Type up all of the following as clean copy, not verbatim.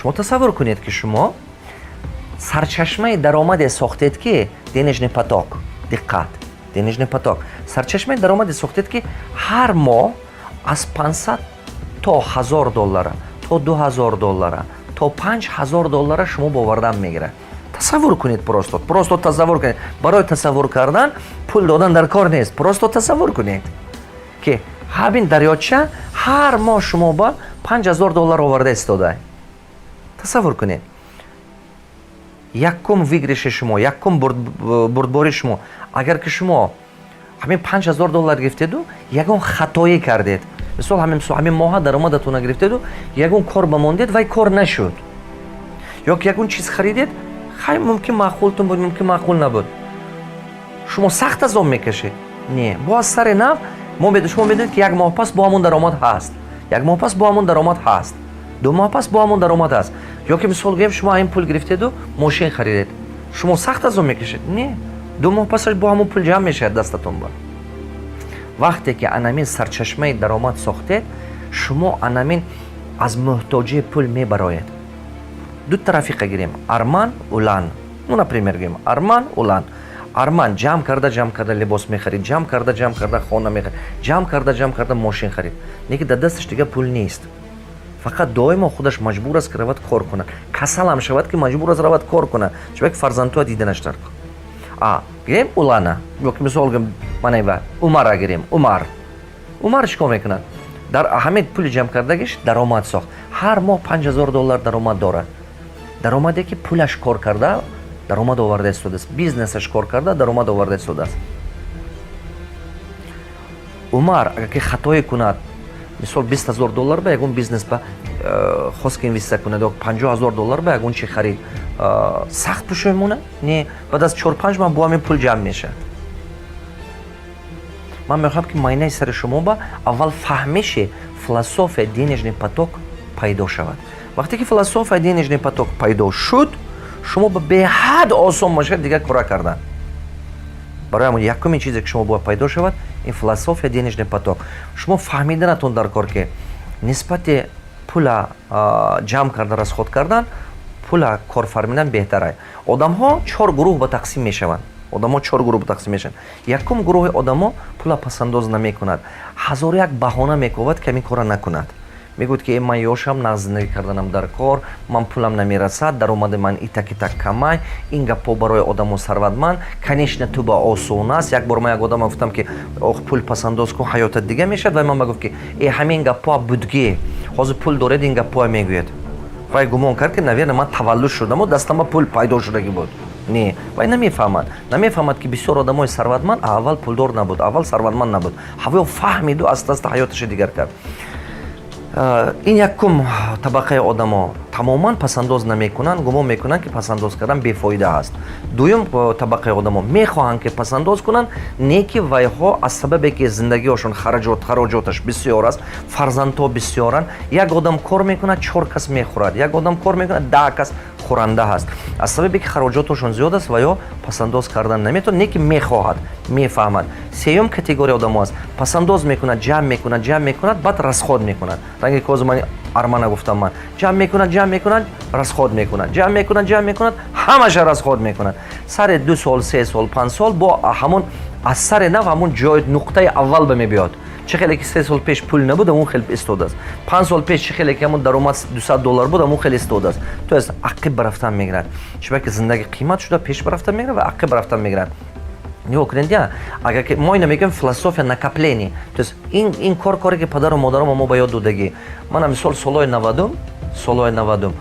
شما تصور کنید که شما سرچشمه درآمد ساختید که денежный поток. دقت. денежный поток. سرچشمه درآمد ساختید که هر ماه از 500 تا $1000 تا $2000 تا $5000 شما باوردن میگیره. تصور کنید پروستو تصور کنید. برای تصور کردن پول دادن در کار نیست. پروستو تصور کنید که همین دریاچه هر ماه شما با $5000 آورده استاده. تصور کنید. یکم ویگرش شما، یکم بردباری شما، اگر که شما همین $5000 گرفتید و یکم خطایی کردید، مثلا همین ماه درآمدتون گرفتید و یکم کار بماندید و کار نشد، یا که یکم چیز خریدید خیلی ممکن معقولتون بود، ممکن معقول نبود، شما سخت از آن میکشید. نه، با سر نو شما بدونید که یک ماه پس با همون درآمد هست، یک ماه پس با همون درآمد هست، 2 ماه پس با همون درآمد هست. یا که مثال گفتم شما این پول گرفتید و ماشین خریدید، شما سخت از اون میکشید. نه، 2 ماه پسش با همون پول جمع میشه دستتون. با وقتی که انامین سرچشمه درآمد ساختید، شما انامین از محتاجی پول میبراید. دو طرفی گیریم، ارمان و لان. اون پریمیر گیم ارمان و لان. ارمان جمع کرده لباس میخرید، جمع کرده خانه میخرید، جمع کرده ماشین خرید. نیکی در دستش دیگه پول نیست. فقط دائما خودش مجبور است که رود کار کنه. کسل هم شود که مجبور است رود کار کنه. چون یک فرزندتو دیدنش دارد. گیریم اولانا. یا که مثال گم من عمر گیریم. عمر چیکار میکنه؟ در همه پول جمع کردگیش درآمد ساخت. هر ماه $5000 درآمد داره. درآمدی که پولش کار کرده درآمد آورده است. بیزنسش کار کرده درآمد آورده است. عمر اگر که خطایی کند، مثال $20000 به یکون بیزنس به خواست که اینویسته کنه، یا $50000 به یکون چی خرید، سخت پوشه میمونه؟ نه، بعد از 4-5 ماه با همین پول جمع میشه. من میخوام که معنی سر شما با اول فهمش فلسفه денежный поток پیدا شود. وقتی که فلسفه денежный поток پیدا شد، شما به حد آسان میشه دیگه کار کردن. برای همون یکمین چیزی که شما باید پیدا شود این فلسفه денежный поток. شما فهمیدنتون در کار که نسبت پول جمع کردن از خود کردن، پول کار فرمیدن بهتره. آدم ها 4 گروه به تقسیم میشوند. یکم گروه آدم ها پول پسنداز نمی کند. 1001 بهانه میکند که این کار نکند. میگوید که من یاشم نقد زندگی کردنم در کار، من پولم نمیرسد، درآمد من ایتک کمای، این گپا برای آدمو ثروتمند، کنیشن تو با آسون است. یک بار من یک آدم گفتم که پول پسنداز کن حیات دیگه میشه و من میگفت که همین گپا بودگی، حاضر پول دارید این گپا میگوید. و گمان کرد که نویر من تولد شدم و دستم پول پیدا شدگی بود. نه، و نمیفهمد که بسیار آدمای ثروتمند اول پولدار نبود، اول ثروتمند نبود. هوا فهمید و از حیاتش دیگر کرد. این یکم طبقه آدما تماما پسنداز نمیکنن، گمان میکنن که پسنداز کردن بیفایده است. دوم طبقه آدما میخواهند که پسنداز کنن، نیکی ویها از سببی که زندگیشون خراجاتش بسیار است، فرزندها بسیارن، یک آدم کار میکنه 4 کس میخورد، یک آدم کار میکنه 10 کس خورنده هست. از سببی که خراجاتشون زیاد است و یا پسنداز کردن نمیتونه، نیکی میخواهد، میفهمد. سوم کاتگوری آدم است، پسنداز میکنه، جمع میکنه، بعد رسخود میکنه. رنگی که از من ارمان گفتم، من جمع میکنن رسخود میکنن، جمع میکنن همش رسخود میکنن. سر 2 سال 3 سال 5 سال با همون از سر نو همون جای نقطه اول به میاد. چه خیلی که 3 سال پیش پول نبود اون خیلی استفاده است. 5 سال پیش چه خیلی که همون درآمد $200 بود اون خیلی استفاده است. تو از عقب رفتن میگیرن. چون که زندگی قیمت شده پیش رفتن میگیرن و عقب رفتن میگیرن. نگاه کنید، اگر که ما اینو میگیم فلسفه نکاپلینی، تو این کاری که پدر و مادرم ما به یاد دادگی. من مثال سالهای 90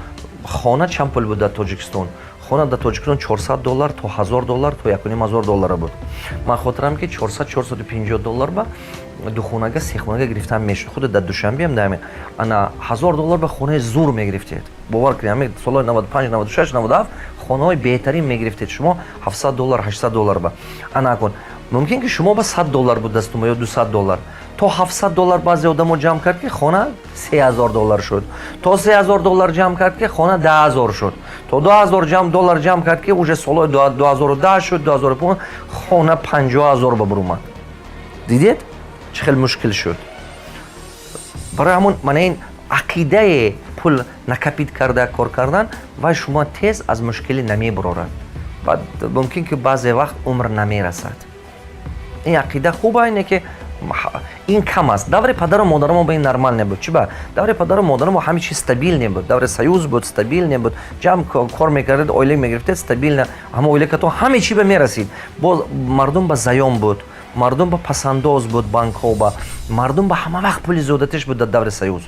خانه چند پول بود در تاجیکستان؟ خانه در تاجیکستان $400 تا $1000 تا $1500 بود. من خاطرم که $400-450 با دو خانگی 3 خانگی گرفتم میشه. خود در دوشنبه هم دائما انا $1000 به خانه زور میگرفتید. باور کنید سال 95 96 97 خانه های بهترین میگرفتید شما $700 $800 با انا کن. ممکن که شما با $100 بود دستتون یا $200 تا $700 بعضی آدمو جمع کرد که خانه $3000 شد. تا $3000 جمع کرد که خانه $10000 شد. تا $10000 جمع کرد که اوج سال 2010 شد 2005 خانه $50000 به برومد. دیدید چه خیلی مشکل شد. برای همون من این عقیده пул накапид карда кор кардан ва шумо тез аз мушкилӣ намебарорад. баъд мумкин ки баъзе вақт умр намерасад. ин ақида хуба ине ки ин кам аст. даври падару модарамо ба ин нормал небуд. чӣ ба даври падару модарамо ҳамин чиз стабил небуд. даври союз буд, стабил небуд. ҷамъ кор мекардед, оила мегирифтед, стабил не. ҳама оила катон ҳаме чӣ ба мерасид. боз мардум ба заён буд, мардум ба пасандоз буд, банкҳо ба мардум ба ҳама вақт пули зиёдатиш буд дар даври союз.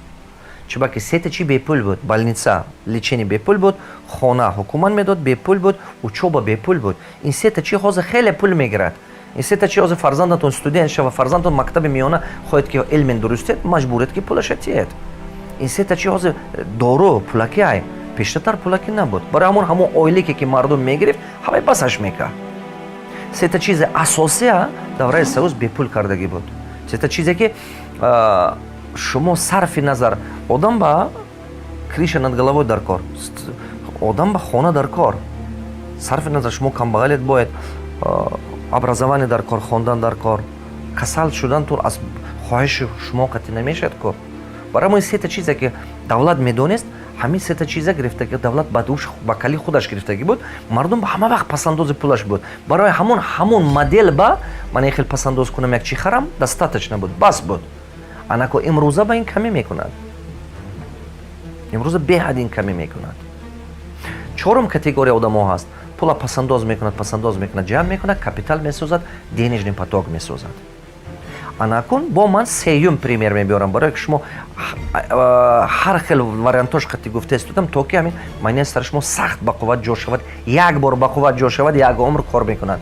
чӣ ба ки сета чӣ бепул буд, больница, лечение бепул буд, хона ҳукумат медод бепул буд, учоба бепул буд. ин сета чӣ ҳозир хеле пул мегирад. ин сета чӣ ҳозир фарзандатон студент шава, фарзандатон мактаби миёна хоҳед ки илмен дурустед, маҷбуред ки пулаша тиед. ин сета чӣ ҳозир дору пулаки ай пештартар пулаки набуд. барои ҳамон ҳамон оиле ки мардум мегирифт ҳамаи басаш мекард. сета чизи асосия давраи союз бепул кардагӣ буд. сета чизе ки шумо сарфи назар одам ба криша над головой дар кор, одам ба хона дар кор. сарфи назар шумо камбағалед бояд образование дар кор, хондан дар кор, касал шудантон аз хоҳиши шумо қатъи намешавад ко. барои мо ин сета чизе ки давлат медонист, ҳамин сета чиза гирифта ки давлат ба душ ба кали худаш гирифтагӣ буд, мардум ба ҳама вақт пасандози пулаш буд. барои ҳамон модел ба ман хел пасандоз кунам як чӣ харам достаточно буд, бас буд. анако имрӯза ба ин камӣ мекунад. имрӯза беҳад ин камӣ мекунад. чорум категория одамо ҳаст. пула пасандоз мекунад, ҷамъ мекунад, капитал месозад, денежный поток месозад. анакун бо ман сеюм пример мебиёрам, барое ки шумо ҳар хел вариантош қати гуфта истодам, то ки ҳамин майнаи сари шумо сахт ба қувват ҷо шавад, як бор ба қувват ҷо шавад, як умр кор мекунад.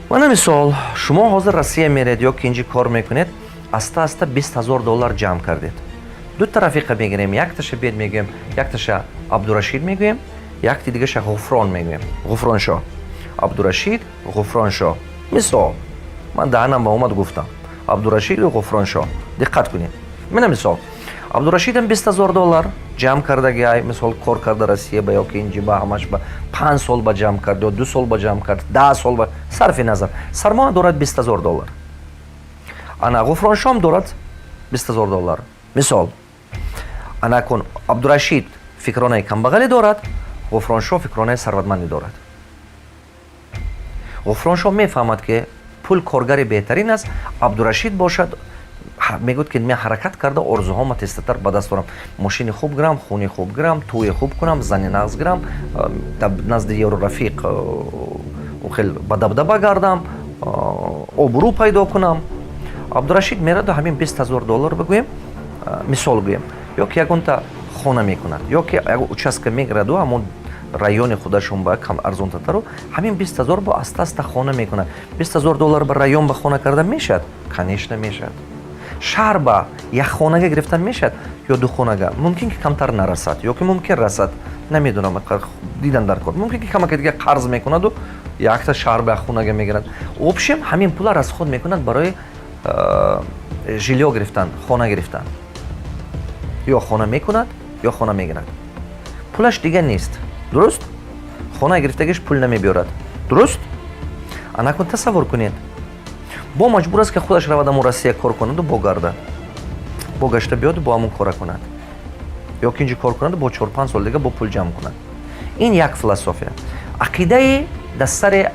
мана мисол шумо ҳозир Россия меред ё ки инҷи кор мекунед, аста-аста $20,000 ҷамъ кардед. ду тарафиқа мегирем, якташа бед мегӯем, якташа Абдурашид мегӯем, якти дигаша Ғуфрон мегӯем. Ғуфроншоҳ. Абдурашид, Ғуфроншоҳ. мисол ман даҳанам ба омад гуфтам. Абдурашиду Ғуфроншоҳ. диққат кунед. мина мисол Абдурашидам $20,000 ҷамъ кардагӣ ай мисол кор карда Россия ба ё ки инҷи ба ҳамаш ба 5 сол ба ҷамъ кард ё 2 сол ба ҷамъ кард, 10 сол ба сарфи назар сармоя дорад $20,000. ана Ғуфроншоҳ дорад $20,000. мисол анакун Абдурашид фикронаи камбағале дорад, Ғуфроншоҳ фикронаи сарватмандӣ дорад. Ғуфроншоҳ мефаҳмад ки пул коргари беҳтарин аст, Абдурашид бошад мегӯяд ки мен ҳаракат карда орзуҳома тезтар ба даст орам, мошини хуб гирам, хуни хуб гирам, тӯи хуб кунам, зани нағз гирам, назди ёру рафиқ хел ба дабдаба гардам, обрӯ пайдо кунам. Абдурашид мераду ҳамин $20,000 бигӯем, мисол гӯем, ё ки ягонта хона мекунад, ё ки як участка мегираду ҳамон райони худашон ба кам арзонтару ҳамин $20,000 бо аста-аста хона мекунад. $20,000 ба район ба хона карда мешавад? Конечно мешавад. шаҳр ба як хонага гирифтан мешавад ё ду хонага? Мумкин ки камтар нарасад, ё ки мумкин расад, намедонам, дидан дар кор. Мумкин ки камака дига қарз мекунаду якта шаҳр ба як хонага мегирад. общем ҳамин пула расход мекунад барои жилё гирифтан, хона гирифтан. ё хона мекунад, ё хона мегирад. пулаш дига нест. дуруст? хона гирифтагиш пул намебиёрад. дуруст? анакун тасаввур кунед. бо маҷбур аст ки худаш равад амон Россия кор кунаду богарда. бо гашта биёду бо амон кора кунад. ё ки инҷи кор кунаду бо 4-5 сол дига бо пул ҷамъ кунад. ин як философия. ақидаи дастари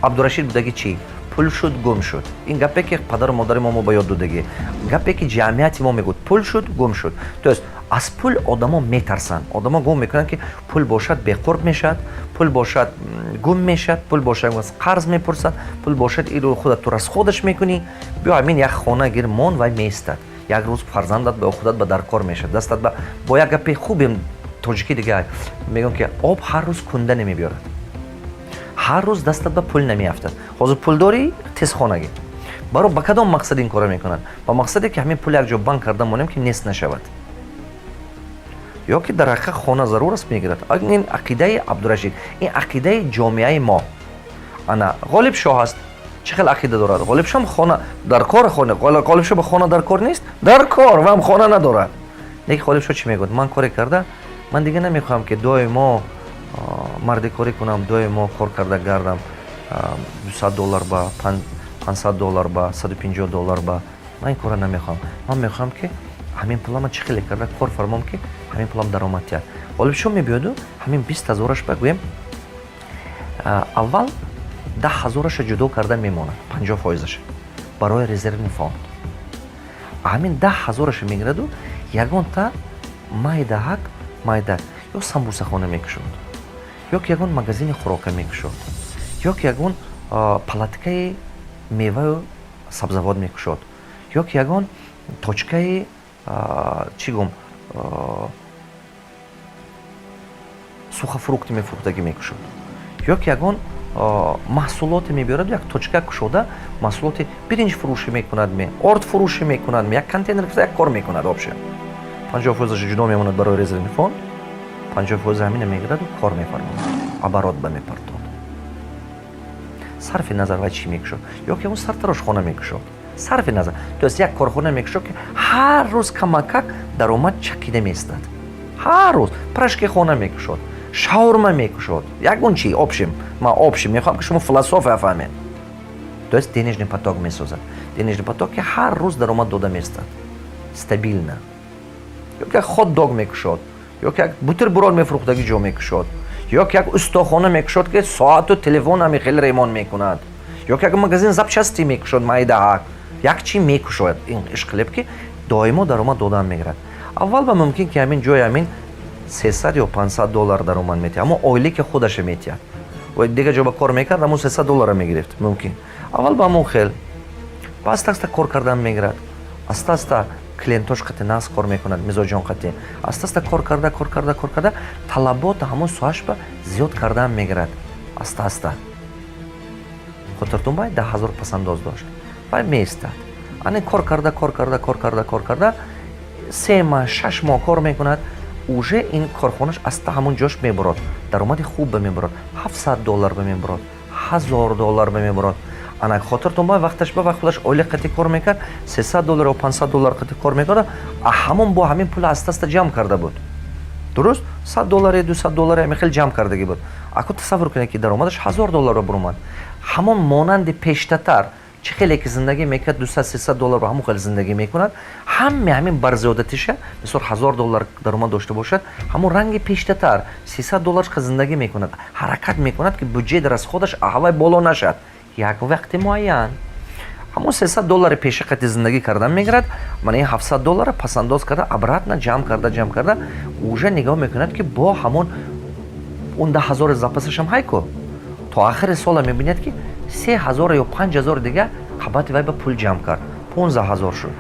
Абдурашид будагӣ чӣ? пул шуд, гум шуд. ин гапе ки падару модари мо ба ёд додагӣ. гапе ки ҷамъияти мо мегӯяд. пул шуд, гум шуд. то есть аз пул одамо метарсанд. одамо гум мекунанд ки пул бошад беқурб мешавад, пул бошад гум мешавад, пул бошад қарз мепурсад, пул бошад иро худат ту расходаш мекунӣ. биё ҳамин як хона гир мон вай меистад. як рӯз фарзандат ба худат ба даркор мешавад. дастат бо як гапи хубем тоҷикӣ дига мегӯям ки об ҳар рӯз кунда намебиёрад. ҳар рӯз дастат ба пул намеафтад. ҳозир пул дорӣ, тез хона гир. баро ба кадом мақсад ин кора мекунад? ба мақсаде ки ҳамин пул як ҷо банк карда монем ки нест нашавад. ё ки дар ҳақиқат хона зарур аст мегирад. ин ақидаи Абдурашид, ин ақидаи ҷомеаи мо. ана Ғолибшоҳ аст. чӣ хел ақида дорад? Ғолибшоҳ хона дар кор, Ғолибшоҳ ба хона дар кор нест? дар кор, ва ҳам хона надорад. лекин Ғолибшоҳ чӣ мегӯяд? ман коре карда, ман дига намехоҳам ки доимо мардикорӣ кунам, доимо кор карда гардам, $200 ба $500 ба $150 ба. ман ин кора намехоҳам. ман мехоҳам ки ҳамин пулама чӣ хеле карда кор фармом ки ҳамин пулам даромад диҳад. Олиб шо мебиёду ҳамин 20,000-аш гӯем аввал 10,000-аша ҷудо карда мемонад, 50%-аша барои резервни фонд. ҳамин 10,000-аша мегираду ягонта майдаҳак ё самбусахона мекушод, ё ягон магазини хӯрока мекушод, ё ягон палаткаи меваю сабзавот мекушод, ё ягон точкаи чӣ гум сухафрукти мефурӯхтагӣ мекушод, ё ягон маҳсулоте мебиёрад, як точка кушода маҳсулоти биринҷ фурӯшӣ мекунад, орд фурӯшӣ мекунад, як контейнер як кор мекунад. Обше 50%-аш ҷудо мемонад барои резервни фонд, 50% ҳамина мегираду кор мефармояд, оборот ба мепартод. сарфи назар вай чӣ мекушод, ё ки он сартарошхона мекушод. Сарфи назар, то есть як корхона мекушод ки ҳар рӯз камакак даромад чакида меистад. ҳар рӯз прашкихона мекушод, шаурма мекушод, ягон чӣ общем, ман общем мехоҳам ки шумо философия фаҳмед. То есть денежный поток месозад. Денежный поток ки ҳар рӯз даромад дода меистад. Стабилна. ё ки як хот-дог мекушод, ё ки як бутерброд мефурӯхтаги ҷо мекушод, ё ки як устохона мекушод ки соату телефон ҳами хеле ремонт мекунад, ё ки як магазин запчастӣ мекушод, майдаҳак як чӣ мекушояд. ин ишқилеб ки доимо даромад додан мегирад. аввал ба мумкин ки ҳамин ҷои ҳамин $300 ё $500 даромад метиҳад, аммо оиле ки худаша метиҳад ва дига ҷо ба кор мекард, аммо $300 мегирифт мумкин. аввал ба ҳамон хел ба аста-аста кор кардан мегирад, аста-аста клиентош қати нағз кор мекунад, мизоҷон қати аста-аста кор карда талабот ҳамон соҳаш ба зиёд кардан мегирад. Аста-аста хотиртон бай 10,000 пасандоз дошт, вай меистад, ани кор карда 3 моҳ 6 моҳ кор мекунад, уже ин корхонаш аста ҳамон ҷош мебурад, даромади хуб ба мебурад, $700 ба мебурад, $1,000 ба мебурад. ана хотиртон бай вақташ ба вақт худаш оила қати кор мекард, $300 ё $500 қати кор мекард, ҳамон бо ҳамин пул аста-аста ҷамъ карда буд. дуруст? $100 $200 ҳами хел ҷамъ кардагӣ буд. ако тасаввур кунед ки даромадаш $1,000 буромад, ҳамон монанди пештатар чӣ хеле ки зиндагӣ мекард, $200-300 ҳамон хел зиндагӣ мекунад, ҳамин барзиёдатиша мисол $1,000 даромад дошта бошад, ҳамон ранги пештатар $300 ка зиндагӣ мекунад, ҳаракат мекунад ки буҷеи расходаш аҳвай боло нашад. як вақти муайян ҳамон $300 пеша қати зиндагӣ кардан мегирад, мана ин $700 пасандоз карда обратно ҷамъ карда уже нигоҳ мекунад ки бо ҳамон он 10,000 запасашам ҳайко то ахири сола мебинад ки 3,000 ё 5,000 дига қабати вай ба пул ҷамъ кард, 15,000 шуд.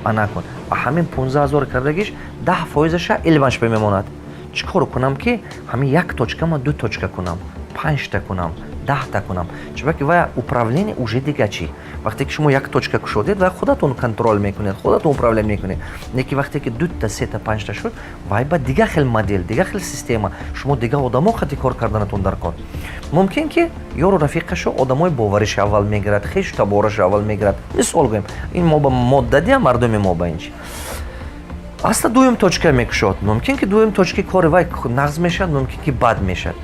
ана кун ҳамин 15,000 кардагиш 10%-аша илмаш мемонад. чӣ кор кунам ки ҳамин як точкама 2 точка кунам, 5 та кунам, 10 та кунам, чиба ки вай управление уже дига чӣ. вақте ки шумо як точка кушодед, вай худатон контрол мекунед, худатон управление мекунед. не ки вақте ки 2 та 3 та 5 та шуд, вай ба дига хел модел, дига хел система, шумо дига одамо хати кор карданатон дар кор. мумкин ки ёру рафиқашо одамои бовариш аввал мегирад, хешу табораш аввал мегирад. мисол гӯем, ин мо ба моддадия мардуми мо ба инчи аста дуюм точка мекушод, мумкин ки дуюм точки кори вай нағз мешавад, мумкин ки бад мешавад.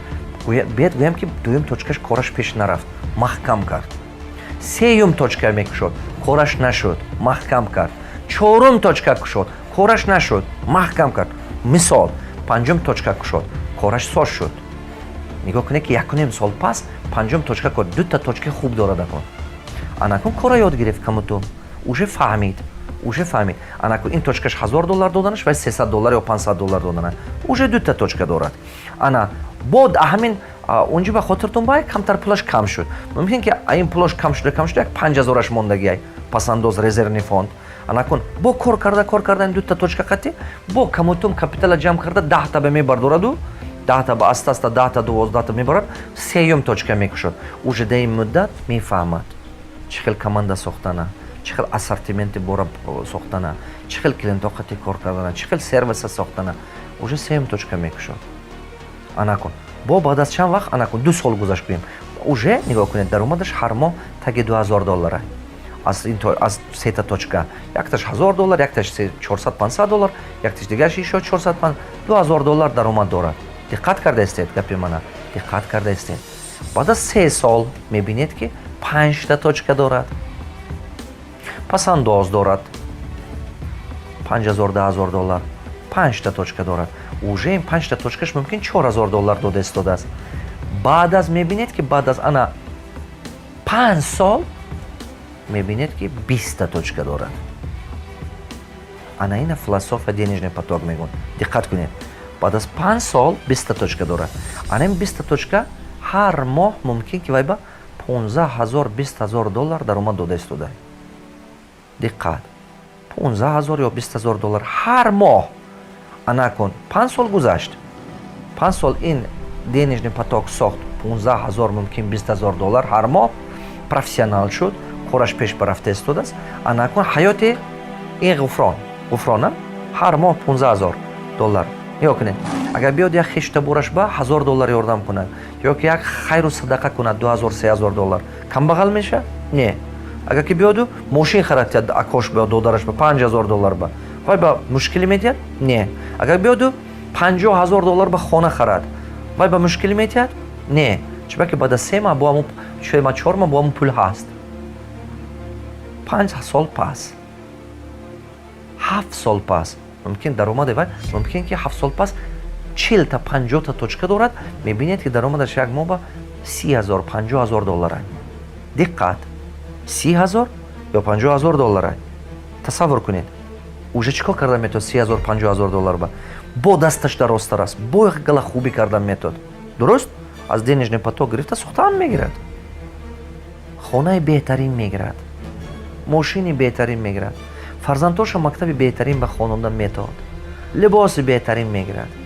биед гӯем ки дуюм точкаш кораш пеш нарафт, маҳкам кард. сеюм точка мекушод, кораш нашуд, маҳкам кард. чорум точка кушод, кораш нашуд, маҳкам кард. мисол панҷум точка кушод, кораш соз шуд. нигоҳ кунед ки 1,5 сол пас панҷум точка кор, 2 та точка хуб дорад акун. анакун кора ёд гирифт камутун, уже фаҳмид. анакун ин точкаш $1,000 доданаш, вай $300 ё $500 доданаш, уже 2 та точка дорад. ана бод ҳамин унҷи ба хотиртон бай камтар пулаш кам шуд, мумкин ки ин пулаш кам шуда як 5,000-аш мондагиай пасандоз резервни фонд. анакун бо кор карда ин 2 та точка қати бо камутун капитала ҷамъ карда 10 та ба мебардораду, 10 та ба аста-аста 10 та 12 та мебарад, сеюм точка мекушад. уже дар ин муддат мефаҳмад чӣ хел команда сохтана, чӣ хел ассортименти бора сохтана, чӣ хел клиентҳо қати кор кардана, чӣ хел сервиса сохтана, уже сеюм точка мекушад. анакун бо баъд аз чанд вақт, анакун 2 сол гузашт гӯем, уже нигоҳ кунед даромадаш ҳар моҳ таги $2,000 аз 3 та точка, якташ $1,000, якташ $400-500, якташ дигараш $400-500, $2,000 даромад дорад. диққат кардаистед гапи мана, диққат кардаистед. баъд аз 3 сол мебинед ки 5 та точка дорад, пасандоз дорад, $5000-$10000. 5 та точка дорад. Уже ин 5 та точкаш мумкин $4000 дода истодааст. баъд аз мебинед ки баъд аз ана 5 сол мебинед ки 20 та точка дорад. Ана ина философия денежный поток мегӯяд. Диққат кунед. баъд аз 5 сол 20 та точка дорад. Ана ин 20 та точка ҳар моҳ мумкин ки вай ба $15000-$20000 даромад дода истода. Диққат. $15000 ё $20000 ҳар моҳ. Ана кун 5 сол гузашт. 5 сол ин денежный поток сохт. $15000 мумкин $20000 ҳар моҳ. Профессионал шуд. Кораш пеш барафта истодааст. Ана кун ҳаёте ин ғуфрона ҳар моҳ $15000. нигоҳ кунед. Агар биёд як хештабураш ба $1000 ёрдам кунад ё ки як хайру садақа кунад $2000-$3000, камбағал меша? Не. Агар ки биёду мошин харад акош ба додараш ба $5000 ба, вай ба мушкилӣ метиҳад? Не. Агар биёду $50000 ба хона харад, вай ба мушкилӣ метиҳад? Не. Чунки ки баъд аз 3 маҳ бо ҳамун 4 маҳ бо ҳамун пул ҳаст. 5 сол пас, 7 сол пас мумкин даромади вай мумкин ки 7 сол пас 40 та 50 та точка дорад. мебинед ки даромадаш як моҳ ба $30,000-$50,000. диққат. 30,000 ё $50,000. тасаввур кунед. уже чӣ кор карда метавонад $30,000-$50,000 ба? бо дасташ дарозтар аст, бо як гала хубӣ карда метавонад. дуруст? аз денежный поток гирифта сохтан мегирад. хонаи беҳтарин мегирад, мошини беҳтарин мегирад, фарзандоша мактаби беҳтарин ба хононда метавонад, либоси беҳтарин мегирад.